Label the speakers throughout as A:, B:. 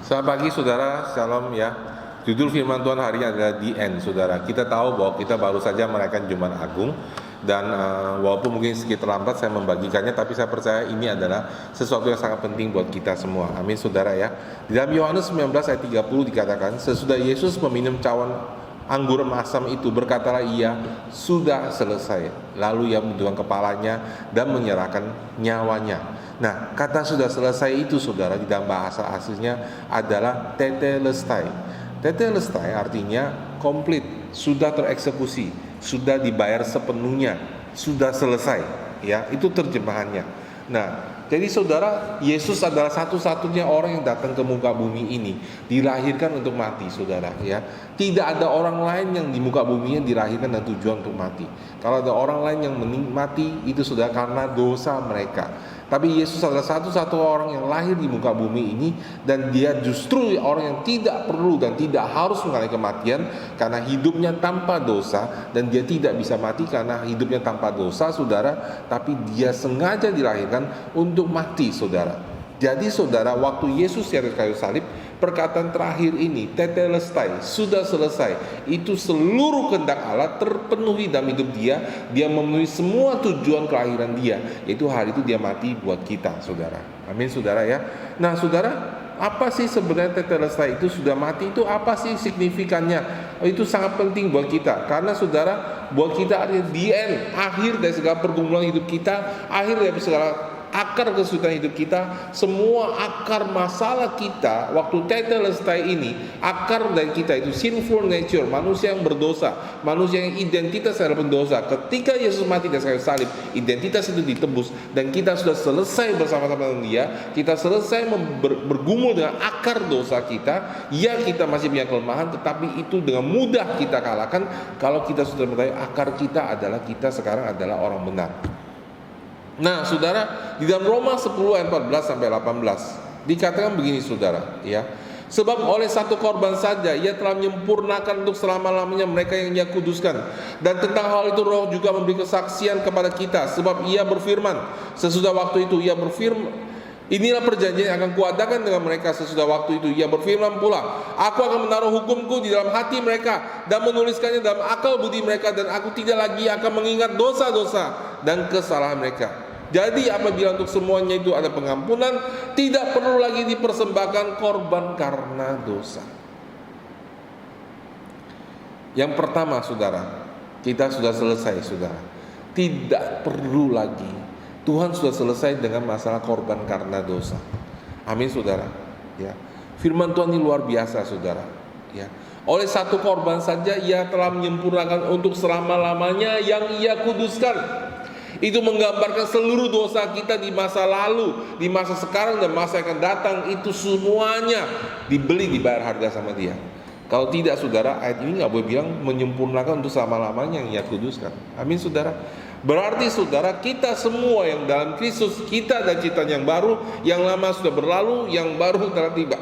A: Selamat pagi saudara, shalom ya. Judul firman Tuhan hari ini adalah The End saudara. Kita tahu bahwa kita baru saja merayakan Jumat Agung. Dan walaupun mungkin sedikit terlambat saya membagikannya, tapi saya percaya ini adalah sesuatu yang sangat penting buat kita semua. Amin saudara ya. Di dalam Yohanes 19 ayat 30 dikatakan, sesudah Yesus meminum cawan anggur masam itu, berkatalah ia, sudah selesai. Lalu ia menundukkan kepalanya dan menyerahkan nyawanya. Nah, kata sudah selesai itu saudara di dalam bahasa aslinya adalah tetelestai. Tetelestai artinya komplit, sudah tereksekusi, sudah dibayar sepenuhnya, sudah selesai. Ya, itu terjemahannya. Nah, jadi saudara, Yesus adalah satu-satunya orang yang datang ke muka bumi ini, dilahirkan untuk mati saudara ya. Tidak ada orang lain yang di muka bumi yang dilahirkan dan tujuan untuk mati. Kalau ada orang lain yang mati, itu sudah karena dosa mereka. Tapi Yesus adalah satu-satu orang yang lahir di muka bumi ini, dan dia justru orang yang tidak perlu dan tidak harus mengalami kematian karena hidupnya tanpa dosa, dan dia tidak bisa mati karena hidupnya tanpa dosa saudara, tapi dia sengaja dilahirkan untuk mati saudara. Jadi saudara, waktu Yesus di atas kayu salib, perkataan terakhir ini, tetelestai, sudah selesai, itu seluruh kehendak Allah terpenuhi dalam hidup dia. Dia memenuhi semua tujuan kelahiran dia, yaitu hari itu dia mati buat kita saudara. Amin saudara ya. Nah saudara, apa sih sebenarnya tetelestai itu, sudah mati itu apa sih signifikannya? Itu sangat penting buat kita, karena saudara, buat kita artinya the end, akhir dari segala pergumulan hidup kita, akhir dari segala akar kesulitan hidup kita, semua akar masalah kita waktu tetelestai ini, akar dari kita itu sinful nature, manusia yang berdosa, manusia yang identitas adalah pendosa. Ketika Yesus mati di kayu salib, identitas itu ditebus, dan kita sudah selesai bersama-sama dengan dia. Kita selesai bergumul dengan akar dosa kita. Ya, kita masih punya kelemahan, tetapi itu dengan mudah kita kalahkan kalau kita sudah mengetahui akar kita adalah, kita sekarang adalah orang benar. Nah saudara, di dalam Roma 10 ayat 14 sampai 18 dikatakan begini saudara ya. Sebab oleh satu korban saja ia telah menyempurnakan untuk selama-lamanya mereka yang ia kuduskan. Dan tentang hal itu Roh juga memberi kesaksian kepada kita, sebab ia berfirman, sesudah waktu itu ia berfirman, inilah perjanjian yang akan kuadakan dengan mereka sesudah waktu itu. Ia berfirman pula, aku akan menaruh hukumku di dalam hati mereka dan menuliskannya dalam akal budi mereka, dan aku tidak lagi akan mengingat dosa-dosa dan kesalahan mereka. Jadi apabila untuk semuanya itu ada pengampunan, tidak perlu lagi dipersembahkan korban karena dosa. Yang pertama saudara, kita sudah selesai saudara. Tidak perlu lagi, Tuhan sudah selesai dengan masalah korban karena dosa. Amin saudara ya. Firman Tuhan ini luar biasa saudara ya. Oleh satu korban saja ia telah menyempurnakan untuk selama-lamanya yang ia kuduskan. Itu menggambarkan seluruh dosa kita di masa lalu, di masa sekarang, dan masa yang akan datang. Itu semuanya dibeli, dibayar harga sama dia. Kalau tidak saudara, ayat ini gak boleh bilang menyempurnakan untuk selama-lamanya yang ia kuduskan. Amin saudara. Berarti saudara, kita semua yang dalam Kristus, kita dan ciptaan yang baru, yang lama sudah berlalu, yang baru telah tiba.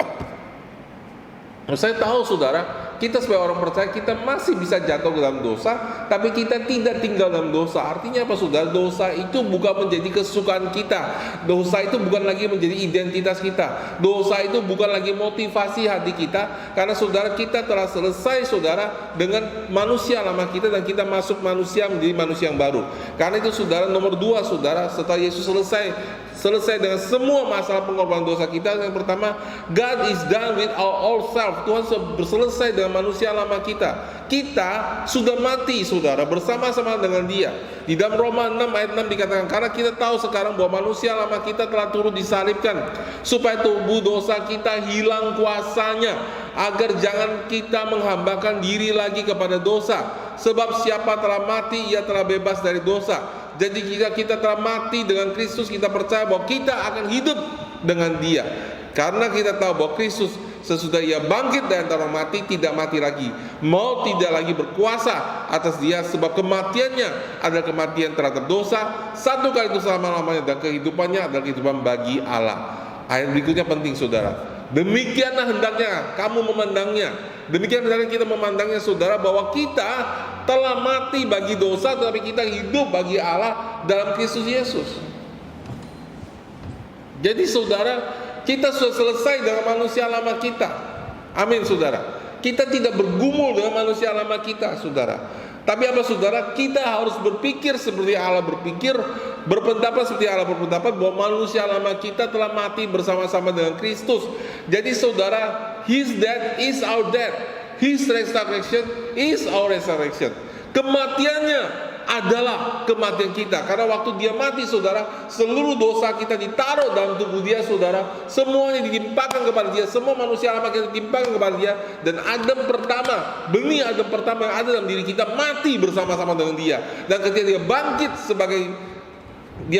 A: Saya tahu saudara, kita sebagai orang percaya kita masih bisa jatuh ke dalam dosa, tapi kita tidak tinggal dalam dosa. Artinya apa saudara? Dosa itu bukan menjadi kesukaan kita. Dosa itu bukan lagi menjadi identitas kita. Dosa itu bukan lagi motivasi hati kita. Karena saudara, kita telah selesai saudara dengan manusia lama kita, dan kita masuk manusia menjadi manusia yang baru. Karena itu saudara, nomor 2 saudara, setelah Yesus selesai dengan semua masalah pengorbanan dosa kita, yang pertama, God is done with our old self. Tuhan sudah selesai dengan manusia lama kita. Kita sudah mati saudara bersama-sama dengan dia. Di dalam Roma 6 ayat 6 dikatakan, karena kita tahu sekarang bahwa manusia lama kita telah turut disalibkan, supaya tubuh dosa kita hilang kuasanya, agar jangan kita menghambakan diri lagi kepada dosa. Sebab siapa telah mati, ia telah bebas dari dosa. Jadi jika kita telah mati dengan Kristus, kita percaya bahwa kita akan hidup dengan dia. Karena kita tahu bahwa Kristus sesudah ia bangkit dari antara orang mati, tidak mati lagi. Maut tidak lagi berkuasa atas dia, sebab kematiannya adalah kematian terhadap dosa, satu kali itu selama-lamanya, dan kehidupannya adalah kehidupan bagi Allah. Ayat berikutnya penting saudara. Demikianlah hendaknya kamu memandangnya. Demikian hendaknya kita memandangnya saudara, bahwa kita telah mati bagi dosa, tetapi kita hidup bagi Allah dalam Kristus Yesus. Jadi saudara, Kita sudah selesai dengan manusia lama kita. Amin saudara. Kita tidak bergumul dengan manusia lama kita saudara. Tapi apa saudara? Kita harus berpikir seperti Allah berpikir, berpendapat seperti Allah berpendapat, bahwa manusia lama kita telah mati bersama-sama dengan Kristus. Jadi saudara, His death is our death, His resurrection is our resurrection. Kematiannya adalah kematian kita. Karena waktu dia mati saudara, seluruh dosa kita ditaruh dalam tubuh dia saudara. Semuanya ditimpakan kepada dia. Semua manusia lama kita ditimpakan kepada dia. Dan Adam pertama, benih Adam pertama yang ada dalam diri kita mati bersama-sama dengan dia. Dan ketika dia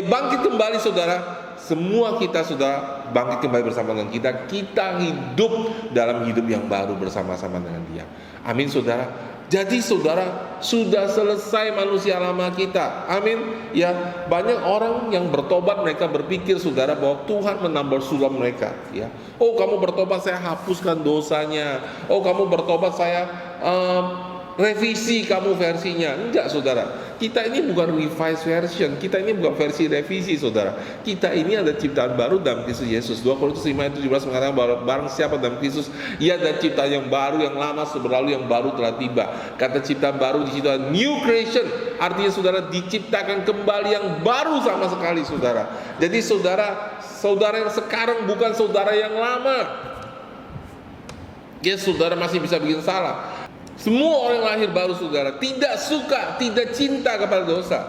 A: bangkit kembali saudara, semua kita sudah bangkit kembali bersama dengan kita. Kita hidup dalam hidup yang baru bersama-sama dengan dia. Amin saudara. Jadi saudara, sudah selesai manusia lama kita. Amin. Ya, banyak orang yang bertobat, mereka berpikir saudara bahwa Tuhan menambah sulam mereka, ya. Oh, kamu bertobat saya hapuskan dosanya. Oh, kamu bertobat saya revisi kamu versinya. Enggak saudara. Kita ini bukan revised version. Kita ini bukan versi revisi saudara. Kita ini ada ciptaan baru dalam Kristus Yesus. 2 Korintus 5:17 mengatakan bahwa barang siapa dalam Kristus, ia ada ciptaan yang baru, yang lama sudah berlalu, yang baru telah tiba. Kata ciptaan baru di situ adalah new creation. Artinya saudara diciptakan kembali yang baru sama sekali saudara. Jadi saudara yang sekarang bukan saudara yang lama. Ya saudara masih bisa bikin salah. Semua orang lahir baru saudara tidak suka, tidak cinta kepada dosa.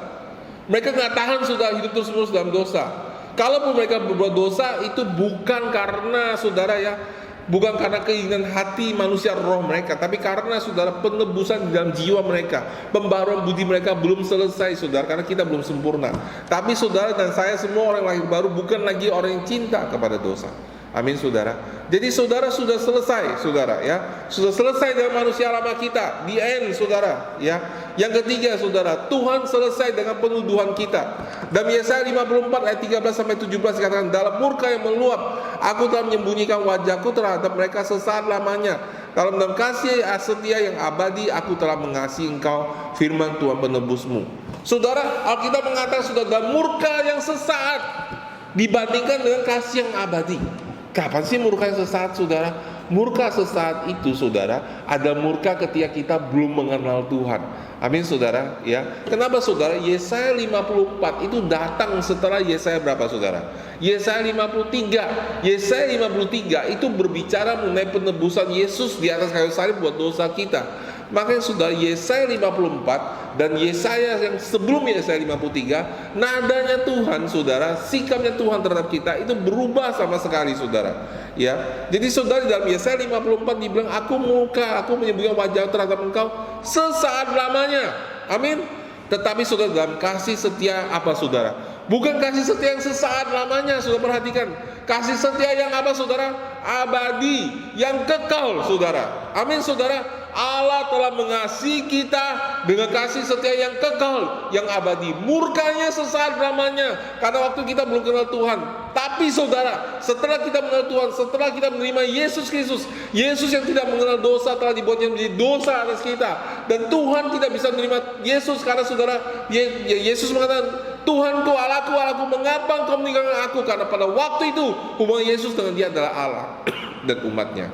A: Mereka nggak tahan sudah hidup terus-menerus dalam dosa. Kalaupun mereka berbuat dosa, itu bukan karena saudara ya, bukan karena keinginan hati manusia roh mereka, tapi karena saudara penebusan di dalam jiwa mereka, pembaruan budi mereka belum selesai saudara, karena kita belum sempurna. Tapi saudara dan saya semua orang lahir baru bukan lagi orang yang cinta kepada dosa. Amin saudara. Jadi saudara sudah selesai saudara ya. Sudah selesai dengan manusia lama kita. The end saudara ya. Yang ketiga saudara, Tuhan selesai dengan penuduhan kita. Dalam Yesaya 54 ayat 13 sampai 17 dikatakan, dalam murka yang meluap aku telah menyembunyikan wajahku terhadap mereka sesaat lamanya. Dalam kasih setia yang abadi aku telah mengasihi engkau, firman Tuhan penebusmu. Saudara, Alkitab mengatakan sudah dalam murka yang sesaat dibandingkan dengan kasih yang abadi. Kapan sih murka yang sesaat saudara? Murka sesaat itu saudara ada murka ketika kita belum mengenal Tuhan. Amin saudara ya. Kenapa saudara? Yesaya 54 itu datang setelah Yesaya berapa saudara? Yesaya 53. Yesaya 53 itu berbicara mengenai penebusan Yesus di atas kayu salib buat dosa kita. Makanya sudah Yesaya 54 dan Yesaya yang sebelum Yesaya 53, nadanya Tuhan saudara, sikapnya Tuhan terhadap kita itu berubah sama sekali saudara ya. Jadi saudara dalam Yesaya 54 dibilang, aku murka, aku menyembunyikan wajah terhadap engkau sesaat lamanya. Amin. Tetapi saudara dalam kasih setia apa saudara? Bukan kasih setia yang sesaat lamanya, saudara perhatikan. Kasih setia yang apa saudara? Abadi, yang kekal saudara. Amin saudara. Allah telah mengasihi kita dengan kasih setia yang kekal, yang abadi. Murkanya sesaat lamanya karena waktu kita belum kenal Tuhan. Tapi saudara, setelah kita mengenal Tuhan, setelah kita menerima Yesus Kristus, Yesus yang tidak mengenal dosa telah dibuatnya menjadi dosa atas kita. Dan Tuhan tidak bisa menerima Yesus karena saudara, Yesus mengatakan, Tuhanku, Allahku, mengapa engkau meninggalkan aku? Karena pada waktu itu hubungan Yesus dengan dia adalah Allah dan umatnya.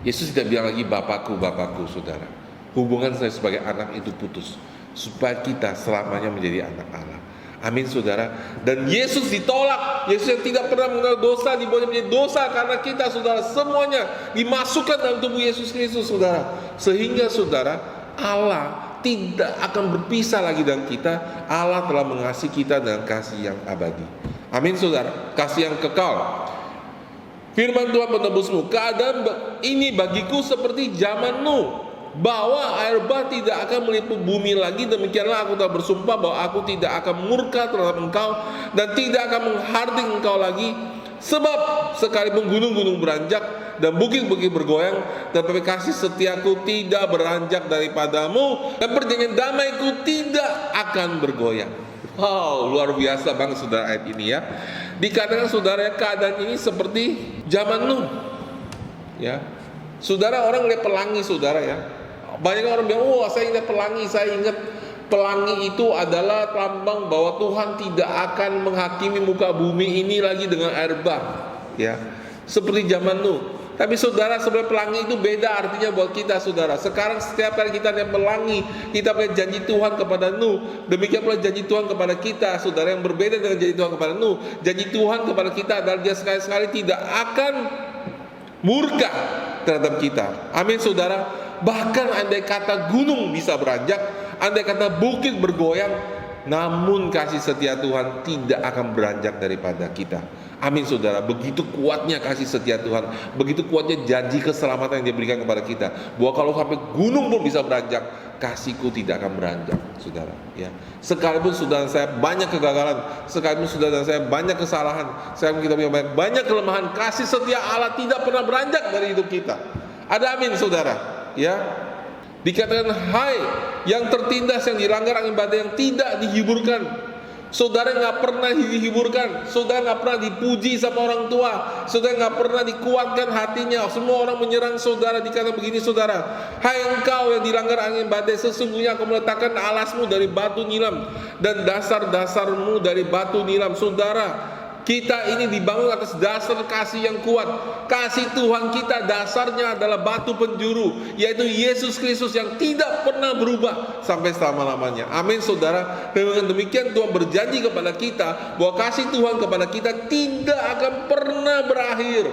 A: Yesus tidak bilang lagi Bapakku, saudara. Hubungan saya sebagai anak itu putus, supaya kita selamanya menjadi anak Allah. Amin saudara. Dan Yesus ditolak. Yesus yang tidak pernah mengenal dosa dibuat menjadi dosa karena kita saudara. Semuanya dimasukkan dalam tubuh Yesus Kristus saudara. Sehingga saudara, Allah tidak akan berpisah lagi dengan kita. Allah telah mengasihi kita dengan kasih yang abadi. Amin saudara. Kasih yang kekal. Firman Tuhan penebusmu, keadaan ini bagiku seperti zaman Nuh, bahwa air bah tidak akan meliput bumi lagi. Demikianlah aku telah bersumpah bahwa aku tidak akan murka terhadap engkau dan tidak akan mengharding engkau lagi. Sebab sekalipun gunung-gunung beranjak dan bukit-bukit bergoyang, tetapi kasih setiaku tidak beranjak daripadamu dan perjanjian damaiku tidak akan bergoyang. Wow, luar biasa banget saudara ayat ini ya. Dikatakan saudara keadaan ini seperti zaman Nuh ya. Saudara, orang lihat pelangi saudara ya. Banyak orang bilang, saya ingat pelangi, saya ingat pelangi itu adalah lambang bahwa Tuhan tidak akan menghakimi muka bumi ini lagi dengan air bah, ya, seperti zaman Nuh. Tapi saudara, sebenarnya pelangi itu beda artinya buat kita, saudara. Sekarang setiap kali kita lihat pelangi, kita melihat janji Tuhan kepada Nuh. Demikian pula janji Tuhan kepada kita, saudara, yang berbeda dengan janji Tuhan kepada Nuh. Janji Tuhan kepada kita adalah Dia sekali-sekali tidak akan murka terhadap kita. Amin, saudara. Bahkan andai kata gunung bisa beranjak, andai kata bukit bergoyang, namun kasih setia Tuhan tidak akan beranjak daripada kita. Amin, saudara. Begitu kuatnya kasih setia Tuhan, begitu kuatnya janji keselamatan yang Dia berikan kepada kita, bahwa kalau sampai gunung pun bisa beranjak, kasihku tidak akan beranjak, saudara. Ya, sekalipun saudara saya banyak kegagalan, sekalipun saudara saya banyak kesalahan, sekalipun kita punya banyak kelemahan, kasih setia Allah tidak pernah beranjak dari hidup kita. Ada amin, saudara. Ya, dikatakan, hai yang tertindas, yang dilanggar angin badai, yang tidak dihiburkan. Saudara nggak pernah dihiburkan, saudara nggak pernah dipuji sama orang tua, saudara nggak pernah dikuatkan hatinya. Semua orang menyerang saudara. Dikatakan begini, saudara, hai engkau yang dilanggar angin badai, sesungguhnya aku meletakkan alasmu dari batu nilam dan dasar-dasarmu dari batu nilam. Saudara, kita ini dibangun atas dasar kasih yang kuat. Kasih Tuhan kita dasarnya adalah batu penjuru, yaitu Yesus Kristus yang tidak pernah berubah sampai selama-lamanya. Amin, saudara. Dengan demikian Tuhan berjanji kepada kita bahwa kasih Tuhan kepada kita tidak akan pernah berakhir.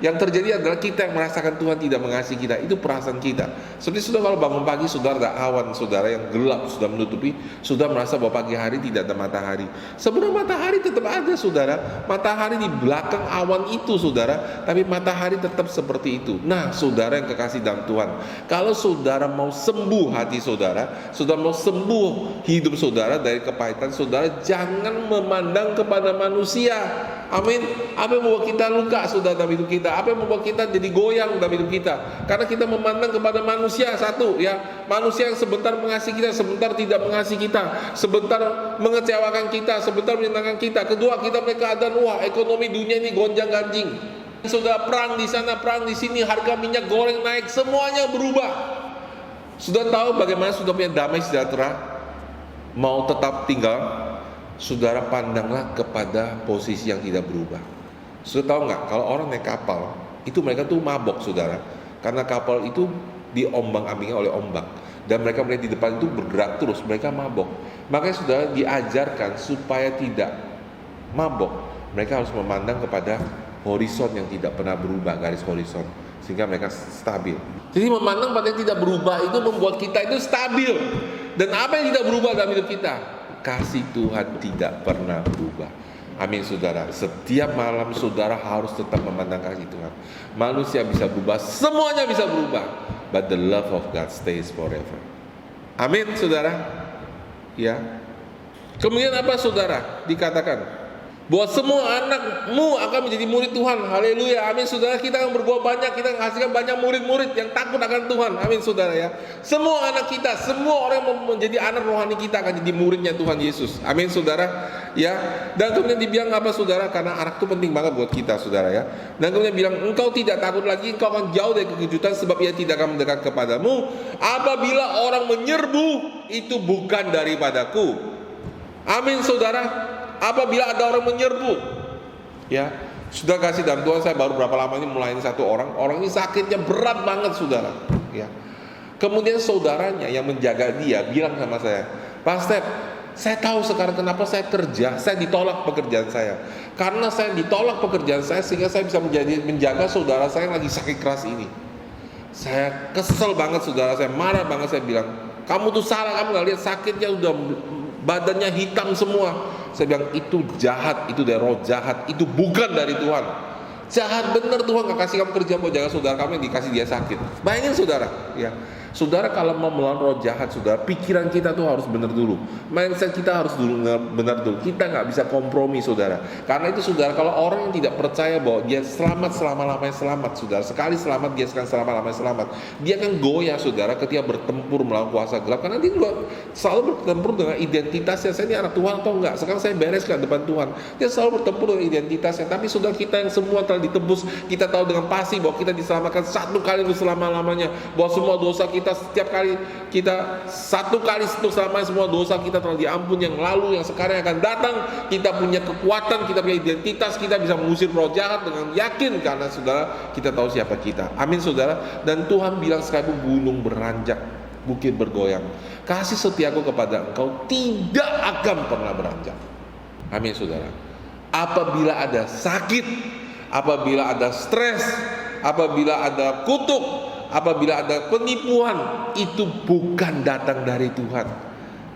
A: Yang terjadi adalah kita yang merasakan Tuhan tidak mengasihi kita. Itu perasaan kita. Seperti sudah kalau bangun pagi, saudara, ada awan, saudara, yang gelap sudah menutupi, sudah merasa bahwa pagi hari tidak ada matahari. Sebenarnya matahari tetap ada, saudara. Matahari di belakang awan itu, saudara. Tapi matahari tetap seperti itu. Nah, saudara yang kekasih dalam Tuhan, kalau saudara mau sembuh hati saudara, saudara mau sembuh hidup saudara dari kepahitan, saudara jangan memandang kepada manusia. Amin. Apa yang membuat kita luka, saudara, dalam hidup kita? Apa yang membuat kita jadi goyang dalam hidup kita? Karena kita memandang kepada manusia. Satu, ya, manusia yang sebentar mengasihi kita, sebentar tidak mengasihi kita, sebentar mengecewakan kita, sebentar menyenangkan kita. Kedua, kita melihat keadaan, wah, ekonomi dunia ini gonjang-ganjing. Sudah perang di sana, perang di sini, harga minyak goreng naik, semuanya berubah. Sudah tahu bagaimana sudah punya damai sejahtera, mau tetap tinggal? Saudara pandanglah kepada posisi yang tidak berubah. Sudah tahu nggak, kalau orang naik kapal itu mereka tuh mabok, saudara, karena kapal itu diombang-ambingnya oleh ombak, dan mereka melihat di depan itu bergerak terus, mereka mabok. Makanya saudara diajarkan supaya tidak mabok, mereka harus memandang kepada horizon yang tidak pernah berubah, garis horizon, sehingga mereka stabil. Jadi memandang pada yang tidak berubah itu membuat kita itu stabil. Dan apa yang tidak berubah dalam hidup kita? Kasih Tuhan tidak pernah berubah. Amin, saudara. Setiap malam saudara harus tetap memandang kasih Tuhan. Manusia bisa berubah, semuanya bisa berubah, but the love of God stays forever. Amin, saudara. Ya. Kemudian apa, saudara? Dikatakan bahwa semua anakmu akan menjadi murid Tuhan. Haleluya, amin, saudara. Kita akan berbuah banyak, kita menghasilkan banyak murid-murid yang takut akan Tuhan. Amin, saudara, ya. Semua anak kita, semua orang yang menjadi anak rohani kita akan jadi muridnya Tuhan Yesus. Amin, saudara, ya. Dan kemudian dibilang apa, saudara? Karena anak itu penting banget buat kita, saudara, ya. Dan kemudian bilang, engkau tidak takut lagi, engkau akan jauh dari kekejutan, sebab ia tidak akan mendekat kepadamu. Apabila orang menyerbu, itu bukan daripadaku. Amin, saudara. Apabila ada orang menyerbu, ya, sudah kasih dalam Tuhan, saya baru berapa lama ini melayani satu orang ini sakitnya berat banget, saudara, ya. Kemudian saudaranya yang menjaga dia bilang sama saya, Pak Step, saya tahu sekarang kenapa saya kerja, saya ditolak pekerjaan saya, karena saya ditolak pekerjaan saya sehingga saya bisa menjaga saudara saya yang lagi sakit keras ini. Saya kesel banget, saudara, saya marah banget, saya bilang, kamu tuh salah, kamu gak lihat sakitnya udah badannya hitam semua. Saya bilang itu jahat, itu dari roh jahat, itu bukan dari Tuhan. Jahat bener, Tuhan gak kasih kamu kerja buat jaga saudara kamu yang dikasih dia sakit. Bayangin, saudara, ya. Saudara kalau mau melawan roh jahat, saudara, pikiran kita tuh harus benar dulu, mindset kita harus benar dulu. Kita nggak bisa kompromi, saudara. Karena itu, saudara, kalau orang yang tidak percaya bahwa dia selamat selama-lamanya selamat, saudara, sekali selamat dia akan selama-lamanya selamat, dia akan goyah, saudara, ketika bertempur melawan kuasa gelap. Karena dia juga selalu bertempur dengan identitasnya. Saya ini anak Tuhan atau enggak? Sekarang saya beres ke depan Tuhan. Dia selalu bertempur dengan identitasnya. Tapi saudara, kita yang semua telah ditebus, kita tahu dengan pasti bahwa kita diselamatkan satu kali untuk selama-lamanya, bahwa semua dosa kita kita setiap kali kita satu kali untuk selamanya semua dosa kita telah diampuni, yang lalu, yang sekarang, yang akan datang. Kita punya kekuatan, kita punya identitas, kita bisa mengusir roh jahat dengan yakin karena saudara kita tahu siapa kita. Amin saudara. Dan Tuhan bilang sekalipun gunung beranjak, bukit bergoyang, kasih setiaku kepada engkau tidak akan pernah beranjak. Amin saudara. Apabila ada sakit, apabila ada stres, apabila ada kutuk, apabila ada penipuan, itu bukan datang dari Tuhan.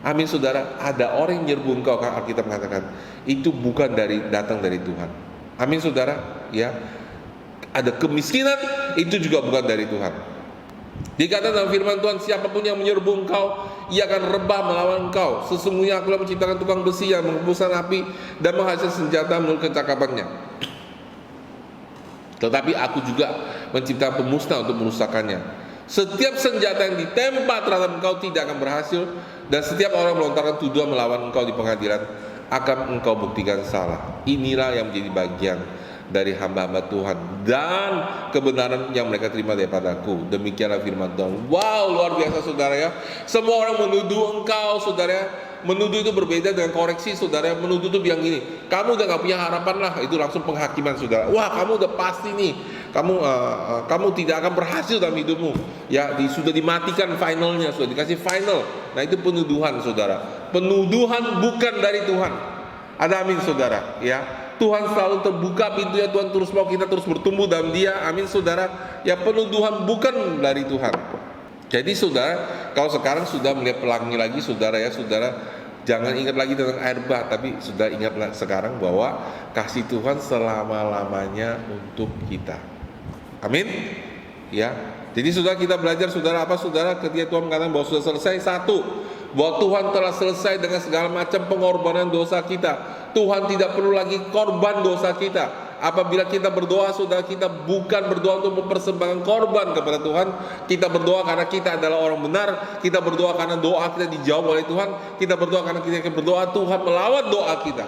A: Amin saudara. Ada orang yang menyerbu engkau, Alkitab mengatakan itu bukan datang dari Tuhan. Amin saudara. Ya, ada kemiskinan, itu juga bukan dari Tuhan. Dikatakan dalam firman Tuhan, siapapun yang menyerbu engkau, ia akan rebah melawan engkau. Sesungguhnya aku menciptakan tukang besi yang menghembuskan api dan menghasilkan senjata menurut kecakapannya. Tetapi aku juga menciptakan pemusnah untuk merusakkannya. Setiap senjata yang ditempa terhadap engkau tidak akan berhasil, dan setiap orang melontarkan tuduhan melawan engkau di pengadilan akan engkau buktikan salah. Inilah yang menjadi bagian dari hamba-hamba Tuhan dan kebenaran yang mereka terima daripada aku. Demikianlah firman Tuhan. Wow, luar biasa saudara ya. Semua orang menuduh engkau saudara ya. Menuduh itu berbeda dengan koreksi saudara. Menuduh itu bilang gini, kamu udah gak punya harapan lah. Itu langsung penghakiman saudara. Wah, kamu udah pasti nih, kamu tidak akan berhasil dalam hidupmu. Ya, sudah dimatikan finalnya, sudah dikasih final. Nah, itu penuduhan saudara. Penuduhan bukan dari Tuhan. Ada amin saudara ya. Tuhan selalu terbuka pintunya, Tuhan terus mau kita terus bertumbuh dalam Dia. Amin saudara. Ya, penuduhan bukan dari Tuhan. Jadi saudara, kalau sekarang sudah melihat pelangi lagi saudara ya, saudara jangan ingat lagi tentang air bah, tapi sudah ingatlah sekarang bahwa kasih Tuhan selama-lamanya untuk kita. Amin. Ya. Jadi saudara, kita belajar saudara apa saudara, ketika Tuhan mengatakan bahwa sudah selesai, satu, bahwa Tuhan telah selesai dengan segala macam pengorbanan dosa kita. Tuhan tidak perlu lagi korban dosa kita. Apabila kita berdoa saudara, kita bukan berdoa untuk mempersembahkan korban kepada Tuhan. Kita berdoa karena kita adalah orang benar. Kita berdoa karena doa kita dijawab oleh Tuhan. Kita berdoa karena kita berdoa, Tuhan melawat doa kita.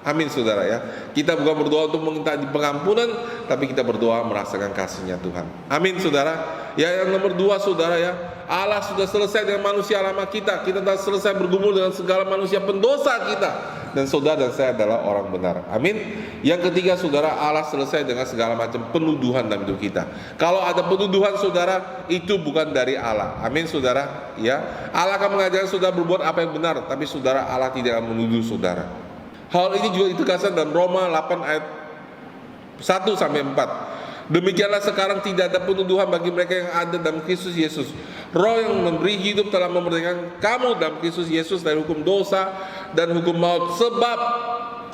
A: Amin saudara ya. Kita bukan berdoa untuk meminta pengampunan, tapi kita berdoa merasakan kasihnya Tuhan. Amin saudara. Ya, yang nomor dua saudara ya, Allah sudah selesai dengan manusia lama kita. Kita telah selesai bergumul dengan segala manusia pendosa kita. Dan saudara dan saya adalah orang benar. Amin. Yang ketiga saudara, Allah selesai dengan segala macam penuduhan dalam hidup kita. Kalau ada penuduhan saudara, itu bukan dari Allah. Amin saudara ya. Allah akan mengajarkan saudara berbuat apa yang benar, tapi saudara, Allah tidak akan menuduh saudara. Hal ini juga ditegaskan dalam Roma 8 ayat 1 sampai 4. Demikianlah sekarang tidak ada penuduhan bagi mereka yang ada dalam Kristus Yesus. Roh yang memberi hidup telah memerdekakan kamu dalam Kristus Yesus dari hukum dosa dan hukum maut. Sebab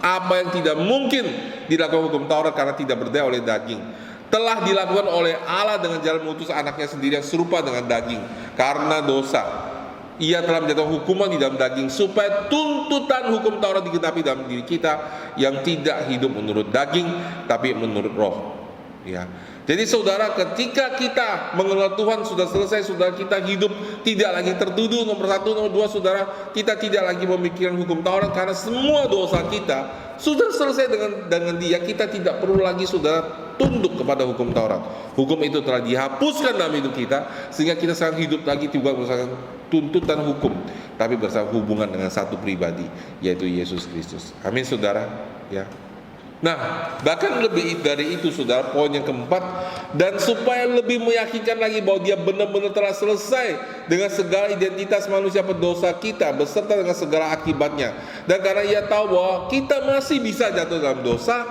A: apa yang tidak mungkin dilakukan hukum Taurat karena tidak berdaya oleh daging, telah dilakukan oleh Allah dengan jalan mengutus anaknya sendiri yang serupa dengan daging. Karena dosa, Ia telah menjatuhkan hukuman di dalam daging, supaya tuntutan hukum Taurat digenapi dalam diri kita yang tidak hidup menurut daging, tapi menurut roh. Ya. Jadi saudara, ketika kita mengenal Tuhan sudah selesai, saudara, kita hidup tidak lagi tertuduh. Nomor satu, nomor dua saudara, kita tidak lagi memikirkan hukum Taurat karena semua dosa kita sudah selesai dengan Dia. Kita tidak perlu lagi saudara tunduk kepada hukum Taurat. Hukum itu telah dihapuskan dalam hidup kita, sehingga kita sekarang hidup lagi tidak berdasarkan tuntutan hukum, tapi bersama hubungan dengan satu pribadi, yaitu Yesus Kristus. Amin saudara ya. Nah, bahkan lebih dari itu saudara, poin yang keempat, dan supaya lebih meyakinkan lagi bahwa Dia benar-benar telah selesai dengan segala identitas manusia pendosa kita beserta dengan segala akibatnya. Dan karena Ia tahu bahwa kita masih bisa jatuh dalam dosa,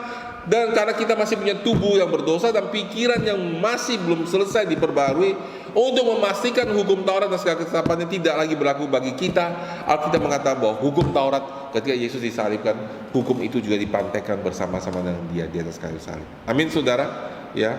A: dan karena kita masih punya tubuh yang berdosa dan pikiran yang masih belum selesai diperbarui, untuk memastikan hukum Taurat dan segala ketetapannya tidak lagi berlaku bagi kita, Alkitab mengatakan bahwa hukum Taurat ketika Yesus disalibkan, hukum itu juga dipantaikan bersama-sama dengan Dia di atas kayu salib. Amin saudara ya.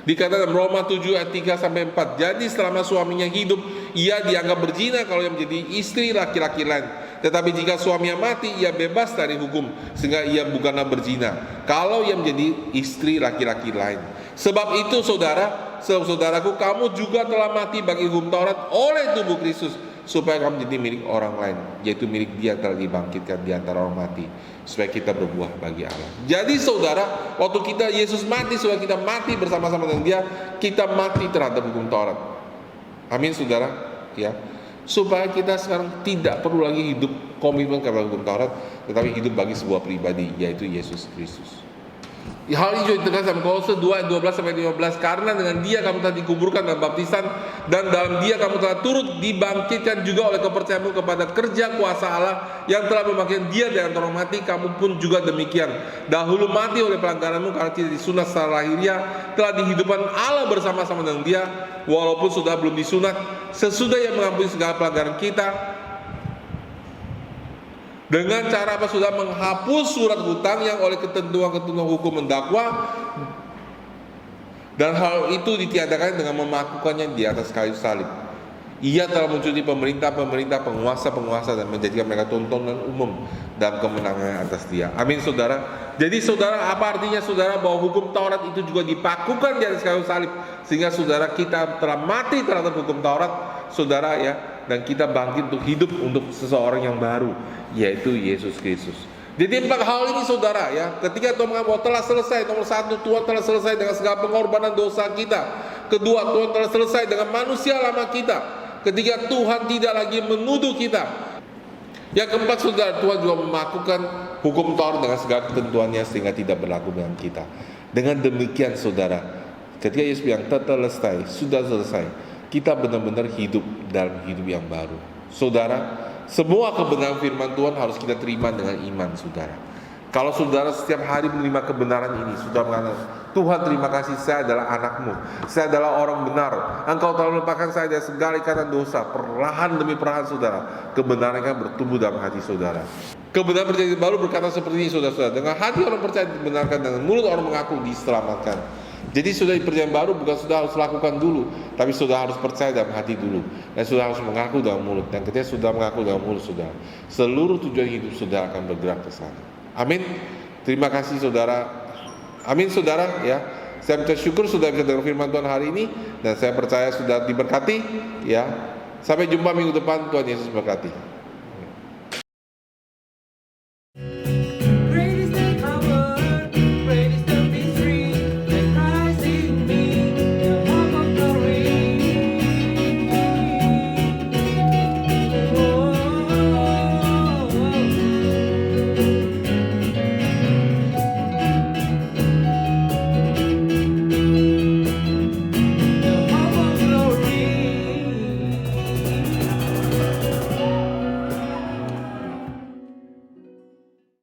A: Dikatakan Roma 7 ayat 3 sampai 4. Jadi selama suaminya hidup, ia dianggap berzina kalau yang menjadi istri laki-laki lain. Tetapi jika suaminya mati, ia bebas dari hukum, sehingga ia bukanlah berzina kalau ia menjadi istri laki-laki lain. Sebab itu saudaraku, kamu juga telah mati bagi hukum Taurat oleh tubuh Kristus, supaya kamu menjadi milik orang lain, yaitu milik Dia yang telah dibangkitkan di antara orang mati, supaya kita berbuah bagi Allah. Jadi saudara, waktu Yesus mati, supaya kita mati bersama-sama dengan Dia, kita mati terhadap hukum Taurat. Amin saudara, ya. Supaya kita sekarang tidak perlu lagi hidup komitmen kepada hukum Taurat, tetapi hidup bagi sebuah pribadi, yaitu Yesus Kristus. Hal ini juga ditegaskan dalam Kolose 2 ayat 12-15, karena dengan Dia kamu telah dikuburkan dalam baptisan, dan dalam Dia kamu telah turut dibangkitkan juga oleh kepercayaanmu kepada kerja kuasa Allah yang telah membangkitkan Dia dari antara orang mati. Kamu pun juga demikian, dahulu mati oleh pelanggaranmu karena tidak disunat secara lahiriah, telah dihidupkan Allah bersama-sama dengan Dia, walaupun sudah belum disunat, sesudah Ia mengampuni segala pelanggaran kita, dengan cara apa? Sudah menghapus surat hutang yang oleh ketentuan-ketentuan hukum mendakwa, dan hal itu ditiadakan dengan memakukannya di atas kayu salib. Ia telah mencuci pemerintah-pemerintah, penguasa-penguasa, dan menjadikan mereka tontonan umum dalam kemenangan atas Dia. Amin saudara. Jadi saudara, apa artinya saudara bahwa hukum Taurat itu juga dipakukan di atas kayu salib, sehingga saudara kita telah mati terhadap hukum Taurat, saudara, ya, dan kita bangkit untuk hidup untuk seseorang yang baru, yaitu Yesus Kristus. Jadi 4 hal ini saudara, ya, ketika Tuhan mengatakan telah selesai, nomor 1, Tuhan telah selesai dengan segala pengorbanan dosa kita. Kedua, Tuhan telah selesai dengan manusia lama kita. Ketiga, Tuhan tidak lagi menuduh kita. Yang keempat saudara, Tuhan juga memakukan hukum Taurat dengan segala ketentuannya sehingga tidak berlaku dengan kita. Dengan demikian saudara, ketika Yesus bilang tetelestai, sudah selesai, kita benar-benar hidup dalam hidup yang baru. Saudara, semua kebenaran firman Tuhan harus kita terima dengan iman saudara. Kalau saudara setiap hari menerima kebenaran ini, saudara mengatakan, Tuhan terima kasih, saya adalah anakmu, saya adalah orang benar, Engkau telah melepaskan saya dari segala ikatan dosa. Perlahan demi perlahan saudara, kebenaran akan bertumbuh dalam hati saudara. Kebenaran perjanjian baru berkata seperti ini saudara-saudara, dengan hati orang percaya dibenarkan, dengan mulut orang mengaku diselamatkan. Jadi sudah di perjanjian baru bukan sudah harus lakukan dulu, tapi sudah harus percaya dalam hati dulu, dan sudah harus mengaku dalam mulut. Dan ketika sudah mengaku dalam mulut saudara, seluruh tujuan hidup saudara akan bergerak ke sana. Amin. Terima kasih saudara. Amin saudara, ya. Saya minta syukur sudah bisa dengar firman Tuhan hari ini, dan saya percaya sudah diberkati, ya. Sampai jumpa minggu depan, Tuhan Yesus berkati.